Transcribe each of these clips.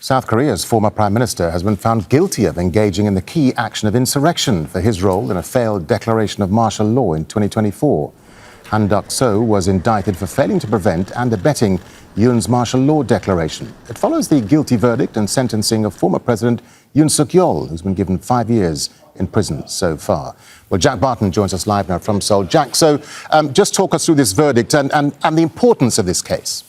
South Korea's former Prime Minister has been found guilty of engaging in the key action of insurrection for his role in a failed declaration of martial law in 2024. Han Duck-soo was indicted for failing to prevent and abetting Yoon's martial law declaration. It follows the guilty verdict and sentencing of former President Yoon Suk-yeol, who's been given 5 years in prison so far. Well, Jack Barton joins us live now from Seoul. Jack, so just talk us through this verdict and the importance of this case.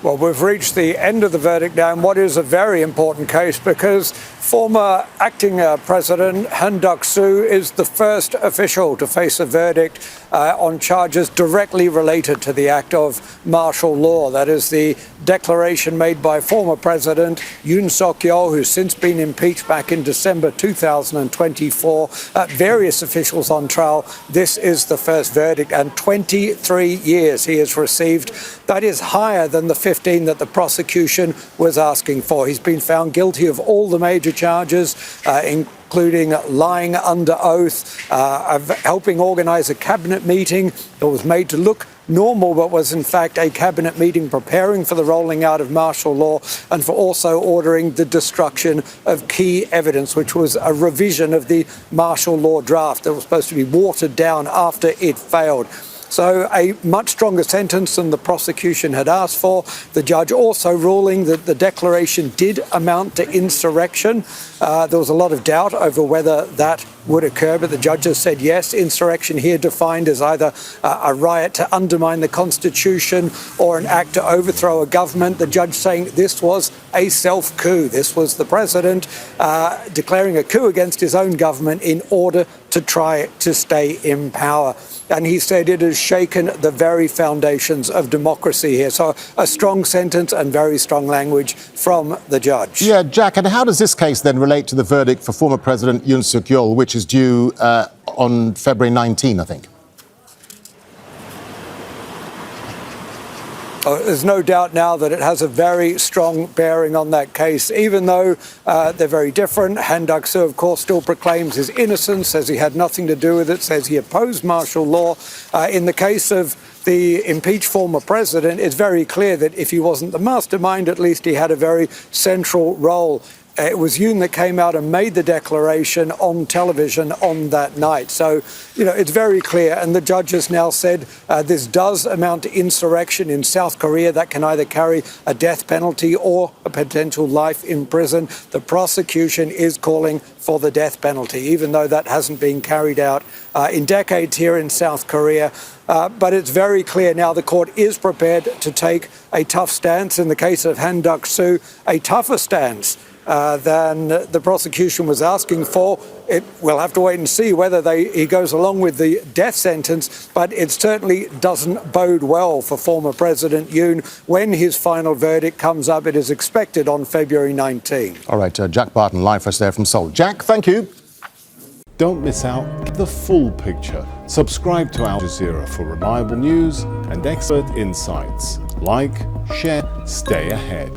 Well, we've reached the end of the verdict now in what is a very important case because former acting President Han Duck-soo is the first official to face a verdict on charges directly related to the act of martial law. That is the declaration made by former President Yoon Suk-yeol, who's since been impeached back in December 2024. Various officials on trial. This is the first verdict, and 23 years he has received. That is higher than the 15 that the prosecution was asking for. He's been found guilty of all the major charges, including lying under oath, of helping organise a cabinet meeting that was made to look normal but was in fact a cabinet meeting preparing for the rolling out of martial law, and for also ordering the destruction of key evidence, which was a revision of the martial law draft that was supposed to be watered down after it failed. So a much stronger sentence than the prosecution had asked for. The judge also ruling that the declaration did amount to insurrection. There was a lot of doubt over whether that would occur, but the judges said yes. Insurrection here defined as either a riot to undermine the Constitution or an act to overthrow a government. The judge saying this was a self-coup. This was the president declaring a coup against his own government in order to try to stay in power. And he said it has shaken the very foundations of democracy here. So a strong sentence and very strong language from the judge. Yeah, Jack, and how does this case then relate to the verdict for former President Yoon Suk-yeol, which is due on February 19, I think? There's no doubt now that it has a very strong bearing on that case, even though they're very different. Han Duck-soo, of course, still proclaims his innocence, says he had nothing to do with it, says he opposed martial law. In the case of the impeached former president, it's very clear that if he wasn't the mastermind, at least he had a very central role. It was Yoon that came out and made the declaration on television on that night. So, it's very clear. And the judge has now said this does amount to insurrection in South Korea that can either carry a death penalty or a potential life in prison. The prosecution is calling for the death penalty, even though that hasn't been carried out in decades here in South Korea. But it's very clear now the court is prepared to take a tough stance. In the case of Han Duck-soo, a tougher stance than the prosecution was asking for. We'll have to wait and see whether he goes along with the death sentence, but it certainly doesn't bode well for former President Yoon when his final verdict comes up. It is expected on February 19. All right, Jack Barton, live for us there from Seoul. Jack, thank you. Don't miss out the full picture. Subscribe to Al Jazeera for reliable news and expert insights. Like, share, stay ahead.